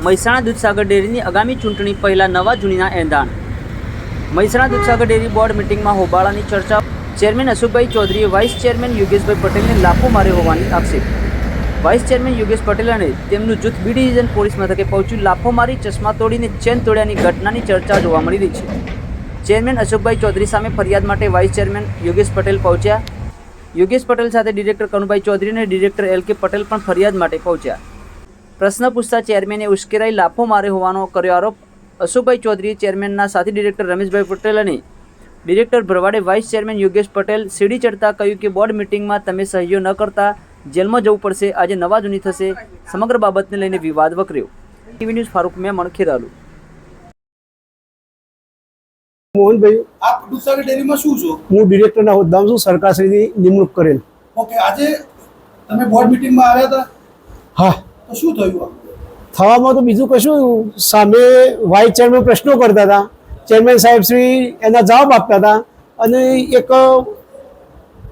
મહેસાણા દૂધસાગર ડેરીની આગામી ચૂંટણી પહેલાં નવા જૂનીના એંધાણ. મહેસાણા દૂધસાગર ડેરી બોર્ડ મિટિંગમાં હોબાળાની ચર્ચા. ચેરમેન અશોકભાઈ ચૌધરીએ વાઇસ ચેરમેન યોગેશભાઈ પટેલને લાફો માર્યો હોવાની આક્ષેપ. વાઇસ ચેરમેન યોગેશ પટેલ અને તેમનું જૂથ બી ડિવિઝન પોલીસ મથકે પહોંચ્યું. લાફો મારી ચશ્મા તોડીને ચેન તોડ્યાની ઘટનાની ચર્ચા જોવા મળી રહી છે. ચેરમેન અશોકભાઈ ચૌધરી સામે ફરિયાદ માટે વાઇસ ચેરમેન યોગેશ પટેલ પહોંચ્યા. યોગેશ પટેલ સાથે ડિરેક્ટર કનુભાઈ ચૌધરી અને ડિરેક્ટર એલ કે પટેલ પણ ફરિયાદ માટે પહોંચ્યા. પ્રશ્ન પૂછતા ચેરમેને ઉશ્કેરાઈ લાફો માર્યો હોવાનો કર્યો આરોપ. અશોકભાઈ ચૌધરીએ ચેરમેનના સાથી ડિરેક્ટર રમેશભાઈ પટેલ અને ડિરેક્ટર ભરવાડે વાઇસ ચેરમેન યોગેશ પટેલ સીડી ચડતા કહ્યું કે બોર્ડ મિટિંગમાં તમે સહયો ન કરતા જેલમાં જવું પડશે. આજે નવા જૂની થશે. સમગ્ર બાબતને લઈને વિવાદ વકર્યો. TV news Farooq Memon, Kheralu. મોહનભાઈ, આપ દૂધસાગર ડેરીમાં શું છો? હું ડિરેક્ટરના હોદ્દામાં છું, સરકારશ્રીની નિમણૂક કરેલ. ઓકે, આજે તમે બોર્ડ મિટિંગમાં આવ્યા હતા? હા. તો શું થયું? થવામાં તો બીજું કશું, સામે વાઇસ ચેરમેન પ્રશ્નો કરતા હતા, ચેરમેન સાહેબ શ્રી એના જવાબ આપતા હતા અને એક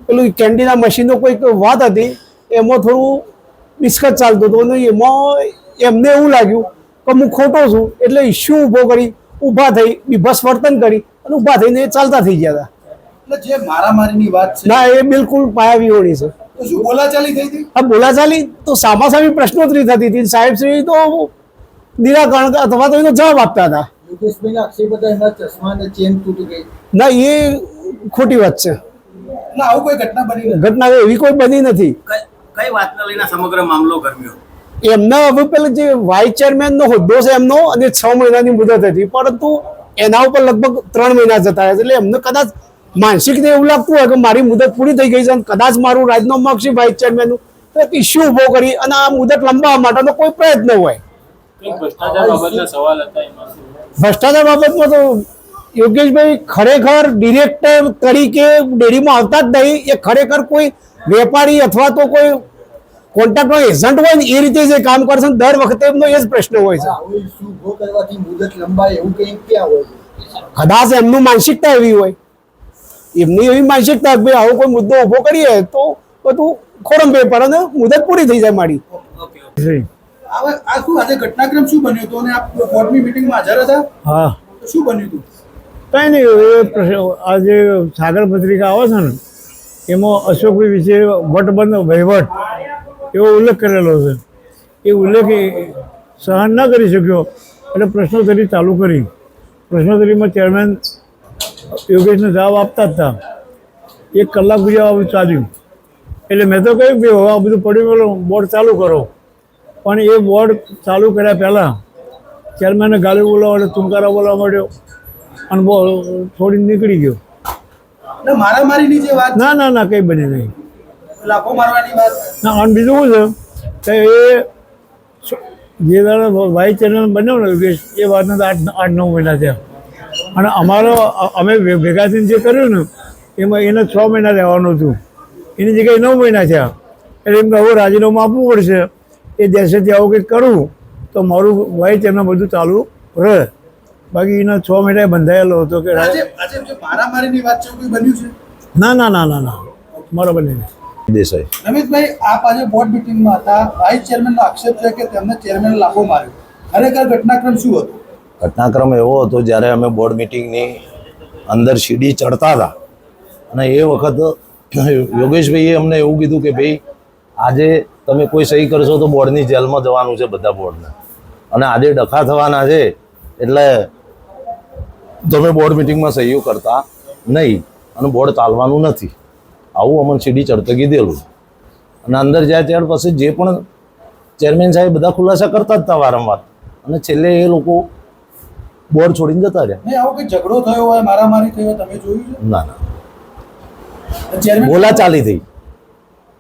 પેલું કેન્ડીના મશીનનો કોઈક વાત હતી, એમાં થોડું ડિસ્કસ ચાલતું હતું અને એમાં એમને એવું લાગ્યું કે હું ખોટો છું, એટલે ઇસ્યુ ઊભો કરી ઊભા થઈ વિભસ વર્તન કરી અને ઊભા થઈને ચાલતા થઈ ગયા હતા. એટલે જે મારામારીની વાત છે, ના, એ બિલકુલ પાયાવિહોણી છે. તો શું બોલાચાલી થઈ હતી? આ બોલાચાલી તો સામાસામી પ્રશ્નોત્તરી થતી હતી. સાહેબ શ્રી તો નિરાકરણ અથવા તો એનો જવાબ આપતા હતા. યોગેશભાઈના આક્ષેપ હતા એમના ચશ્મા અને ચેન તૂટી ગઈ. ના, એ ખોટી વાત છે. ના, આવું કોઈ ઘટના બની નથી. ઘટના એવી કોઈ બની નથી. કઈ વાતને લઈને સમગ્ર મામલો ગરમ્યો? એમના હવે પેલા જે વાઇસ ચેરમેનનો હોદ્દો છે એમનો, અને 6 મહિનાની મુદત હતી, પરંતુ એના ઉપર લગભગ 3 મહિના જતા રહ્યા. એટલે એમને કદાચ માનસિક રીતે એવું લાગતું હોય કે મારી મુદત પૂરી થઈ ગઈ છે અને કદાચ મારું રાજીનામું માંગશે વાઇસ ચેરમેનનું, તો એક ઇસ્યુ ઊભો કરી અને આ મુદત લંબાવવા માટેનો કોઈ પ્રયત્ન હોય. ભ્રષ્ટાચાર બાબતમાં તો યોગેશભાઈ ખરેખર ડિરેક્ટર તરીકે ડેરીમાં આવતા જ નહીં. એ ખરેખર કોઈ વેપારી અથવા તો કોઈ કોન્ટ્રાક્ટનો એજન્ટ હોય ને એ રીતે જે કામ કરશે. દર વખતે એમનો એ જ પ્રશ્ન હોય છે. ઉભો કરવાથી મુદત લંબાય એવું કંઈ ક્યાં હોય? કદાચ એમનું માનસિકતા એવી હોય, એમની એવી માનસિકતા કે ભાઈ આવો કોઈ મુદ્દો ઉભો કરીએ તો બધું ખોરમ પેપર અને મુદત પૂરી થઈ જાય મારી. હવે આ શું આજે ઘટનાક્રમ શું બન્યો હતો અને આપ બોર્ડની મિટિંગમાં હાજર હતા? હા, તો શું બન્યું હતું? કંઈ નહીં, આ જે સાગર પત્રિકા આવે છે ને એમાં અશોકભાઈ વિશે વટબંધ વહીવટ એવો ઉલ્લેખ કરેલો છે. એ ઉલ્લેખ સહન ન કરી શક્યો એટલે પ્રશ્નોત્તરી ચાલુ કરી. પ્રશ્નોત્તરીમાં ચેરમેન યોગેશને જવાબ આપતા જ હતા. 1 કલાક સુધી આ બધું ચાલ્યું. એટલે મેં તો કહ્યું કે હવે આ બધું પડ્યું, બોર્ડ ચાલુ કરો. પણ એ બોર્ડ ચાલુ કર્યા પહેલાં ચેરમેને ગાલી બોલાવવા એટલે તુંકારા બોલાવવા માંડ્યો અને છોડીને નીકળી ગયો. એટલે મારામારીની જે વાત, ના ના ના, કંઈ બને નહીં. લાફો મારવાની વાત. ના, અને બીજું શું છે કે એ જે દાડે વાઇસ ચેરમેન બન્યો ને યોગેશ, એ વાતને તો 8-9 મહિના થયા. અને અમે ભેગા થઈને જે કર્યું ને એમાં એને 6 મહિના રહેવાનું હતું, એની જગ્યાએ 9 મહિના થયા. એટલે એમ કે હવે રાજીનામું આપવું પડશે. એ દેશેથી આવું કંઈક કરું તો મારું વાઇસ ચેરમેન બધું ચાલુ રહે. બાકી એના 6 મહિના બંધાયેલો હતો કે આજે જે મારામારીની વાત છે, કોઈ બન્યું છે? ના ના ના ના ના, બરાબર નહીં. દેસાઈ. રમેશભાઈ, આપ આજે બોર્ડ મિટિંગમાં હતા. વાઇસ ચેરમેનનો આક્ષેપ છે કે તેમને ચેરમેન લાફો માર્યો. ખરેખર ઘટનાક્રમ શું હતો? ઘટનાક્રમ એવો હતો, જ્યારે અમે બોર્ડ મિટિંગની અંદર સીડી ચડતા હતા અને એ વખત યોગેશભાઈએ અમને એવું કીધું કે ભાઈ આજે તમે કોઈ સહી કરશો તો બોર્ડની જેલમાં જવાનું છે બધા બોર્ડને, અને આજે ડખા થવાના છે એટલે તમે બોર્ડ મિટિંગમાં સહીઓ કરતા નહીં અને બોર્ડ ચાલવાનું નથી. આવું અમને સીડી ચડતા કીધેલું. અને અંદર જાય ત્યાર પછી જે પણ ચેરમેન સાહેબ બધા ખુલાસા કરતા જ હતા વારંવાર, અને છેલ્લે એ લોકો બોર્ડ છોડીને જતા રહ્યા. નહીં, આવો કોઈ ઝઘડો થયો હોય, મારામારી થઈ હોય, તમે જોયું છે? ના ના, ચેરમેન બોલાચાલી થઈ.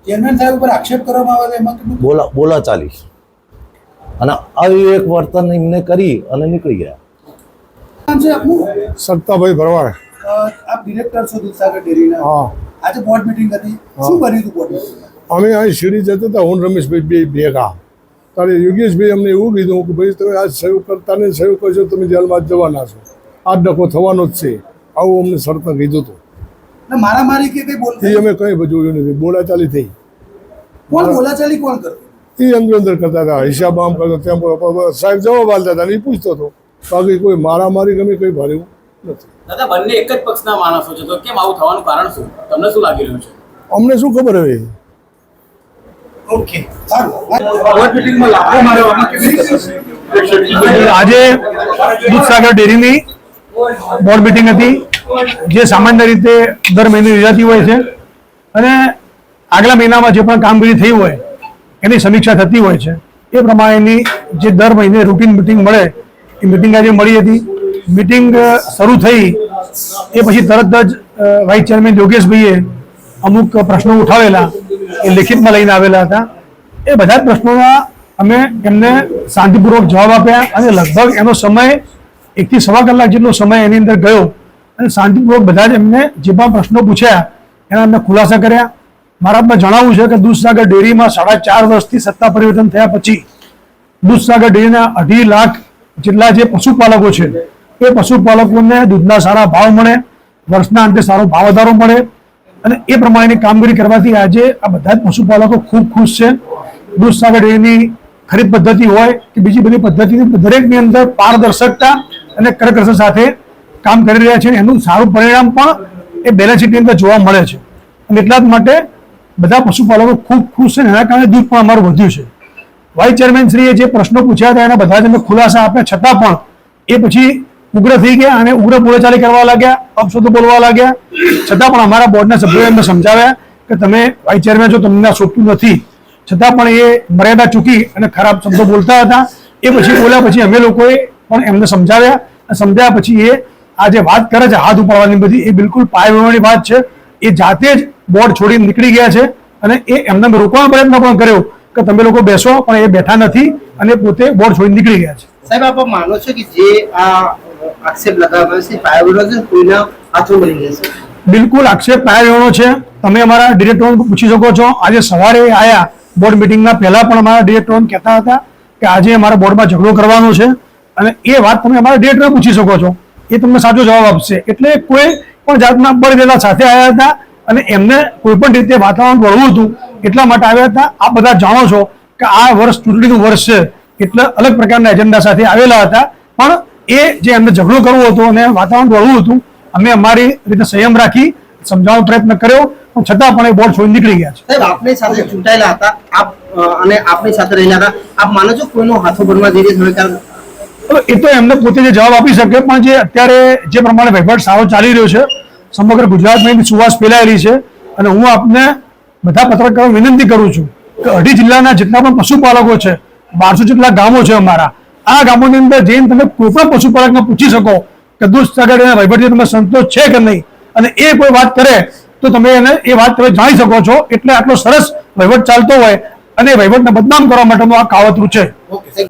ચેરમેન સાહેબ ઉપર આક્ષેપ કરવામાં આવે એમાં કેટલું? બોલાચાલી અને આવી એક વર્તન એમને કરી અને નીકળી ગયા. નામ છે આપનું? સત્તાભાઈ ભરવાડ. આપ ડિરેક્ટર છો દૂધસાગર ડેરીના. હા. આજે બોર્ડ મિટિંગ હતી. શું બન્યું હતું બોર્ડ મિટિંગમાં? અમે અહીં સીડી જતા હતા, હું રમેશભાઈ બે ભેગા. ત્યારે યોગેશભાઈ અમને એવું કીધું કે ભાઈ તમે આજ સહયોગ કરતા ને સહયોગ કરશો તમે જેલમાં જ જવાના છો, આ ડખો થવાનો જ છે, આવું અમને શરતમાં કીધું હતું. મારામારી કે કઈ બોલતી અમે કંઈ જોયું નથી, બોલાચાલી થઈ. કોણ બોલાચાલી કોણ કરતું? એ અંદર કરતા હતા, હિસાબ આમ કરતો તેમ કરતો, સાહેબ જવાબ આપતા હતા અને એ પૂછતો હતો. બાકી કોઈ મારામારી ગમે કંઈ ભારે નથી. દાદા બંને એક જ પક્ષના માણસો છે તો કેમ આવું થવાનું કારણ શું તમને શું લાગી રહ્યું છે? અમને શું ખબર હવે. ઓકે સારું. બોર્ડ મિટિંગમાં લાફો મારવામાં કેવી રીતે થશે? આજે દૂધસાગર ડેરીની બોર્ડ મિટિંગ હતી, જે સામાન્ય રીતે દર મહિને યોજાતી હોય છે અને આગલા મહિનામાં જે પણ કામગીરી થઈ હોય એની સમીક્ષા થતી હોય છે. એ પ્રમાણેની જે દર મહિને રૂટીન મિટિંગ મળે એ મિટિંગ આજે મળી હતી. મિટિંગ શરૂ થઈ એ પછી તરત જ વાઇસ ચેરમેન યોગેશભાઈએ અમુક પ્રશ્નો ઉઠાવેલા, એ લેખિતમાં લઈને આવેલા હતા. એ બધા જ પ્રશ્નોના અમે એમને શાંતિપૂર્વક જવાબ આપ્યા અને લગભગ એનો સમય 1 થી સવા કલાક જેટલો સમય એની અંદર ગયો અને શાંતિપૂર્વક બધા જ એમને જે પણ પ્રશ્નો પૂછ્યા એના અમને ખુલાસા કર્યા. મારા આપને જણાવવું છે કે દૂધસાગર ડેરીમાં 4.5 વર્ષથી સત્તા પરિવર્તન થયા પછી દૂધસાગર ડેરીના 2.5 લાખ જેટલા જે પશુપાલકો છે એ પશુપાલકોને દૂધના સારા ભાવ મળે, વર્ષના અંતે સારો ભાવ વધારો મળે અને એ પ્રમાણેની કામગીરી કરવાથી આજે આ બધા જ પશુપાલકો ખૂબ ખુશ છે. દૂધસાગર ડેરીની ખરીદ પદ્ધતિ હોય કે બીજી બધી પદ્ધતિની દરેકની અંદર પારદર્શકતા અને કરકસર સાથે કામ કરી રહ્યા છે. એનું સારું પરિણામ પણ એ બેલેન્સ શીટની અંદર જોવા મળે છે અને એટલા જ માટે બધા પશુપાલકો ખૂબ ખુશ છે અને એના કારણે દૂધ પણ અમારું વધ્યું છે. વાઇસ ચેરમેનશ્રીએ જે પ્રશ્નો પૂછ્યા હતા એના બધા જ અમે ખુલાસા આપ્યા, છતાં પણ એ પછી ઉગ્ર થઈ ગયા અને ઉગ્ર બોલાચાલી કરવા લાગ્યા, અપશબ્દો બોલવા લાગ્યા. છતાં પણ અમારા બોર્ડના સભ્યોએ એમને સમજાવ્યા કે તમે વાઇસ ચેરમેન છો, તમને આ શોભતું નથી. છતાં પણ એ મર્યાદા ચૂકી અને ખરાબ શબ્દો બોલતા હતા. એ પછી બોલ્યા પછી અમે લોકોએ પણ એમને સમજાવ્યા. સમજાયા પછી એ આ જે વાત કરે છે હાથ ઉપાડવાની બધી, એ બિલકુલ પાયવાની વાત છે. એ જાતે જ બોર્ડ છોડીને નીકળી ગયા છે અને એ એમને રોકવાનો પ્રયત્ન પણ કર્યો કે તમે લોકો બેસો, પણ એ બેઠા નથી અને પોતે બોર્ડ છોડીને નીકળી ગયા છે. સાહેબ, આપ માનો છો કે જે આ આક્ષેપ લગાવ્યો છે પાયાનો છે, કોઈના હાથો બની જશે? બિલકુલ આક્ષેપ પાયાનો છે. તમે અમારા ડિરેક્ટરોને પૂછી શકો છો. આજે સવારે આવ્યા બોર્ડ મિટિંગના પહેલા પણ અમારા ડિરેક્ટરોને કહેતા હતા કે આજે અમારા બોર્ડમાં ઝઘડો કરવાનો છે અને એ વાત તમે અમારા ડિરેક્ટરને પૂછી શકો છો, એ તમને સાચો જવાબ આપશે. એટલે કોઈ પણ જાતના બળદેલા સાથે આવ્યા હતા અને એમને કોઈ પણ રીતે વાતાવરણ વળવું હતું એટલા માટે આવ્યા હતા. આપ બધા જાણો છો કે આ વર્ષ ચૂંટણીનું વર્ષ છે એટલે અલગ પ્રકારના એજન્ડા સાથે આવેલા હતા, પણ એ જે એમને ઝઘડો કરવો હતો અને વાતાવરણ વળવું હતું, અમે અમારી રીતે સંયમ રાખી સમજાવવાનો પ્રયત્ન કર્યો, પણ છતાં પણ એ બોર્ડ છોડી નીકળી ગયા છે. સાહેબ, આપની સાથે ચૂંટાયેલા હતા આપ અને આપની સાથે રહેલા હતા, આપ માનો છો કોઈનો હાથો બનવા જઈ રહ્યો છે? એ તો એમને પોતે જે જવાબ આપી શકે, પણ જે અત્યારે જે પ્રમાણે વહીવટ સારો ચાલી રહ્યો છે, સમગ્ર ગુજરાતમાં સુવાસ ફેલાયેલી છે અને હું આપને બધા પત્રકારો વિનંતી કરું છું કે 2.5 જિલ્લાના જેટલા પણ પશુપાલકો છે, 1200 જેટલા ગામો છે અમારા, આ ગામોની અંદર જઈને તમે કોઈ પણ પશુપાલકને પૂછી શકો કે દૂધસાગર વહીવટથી તમે સંતોષ છે કે નહીં, અને એ કોઈ વાત કરે તો તમે એને એ વાત તમે જાણી શકો છો. એટલે આટલો સરસ વહીવટ ચાલતો હોય અને વહીવટને બદનામ કરવા માટેનું આ કાવતરું છે. ઓકે.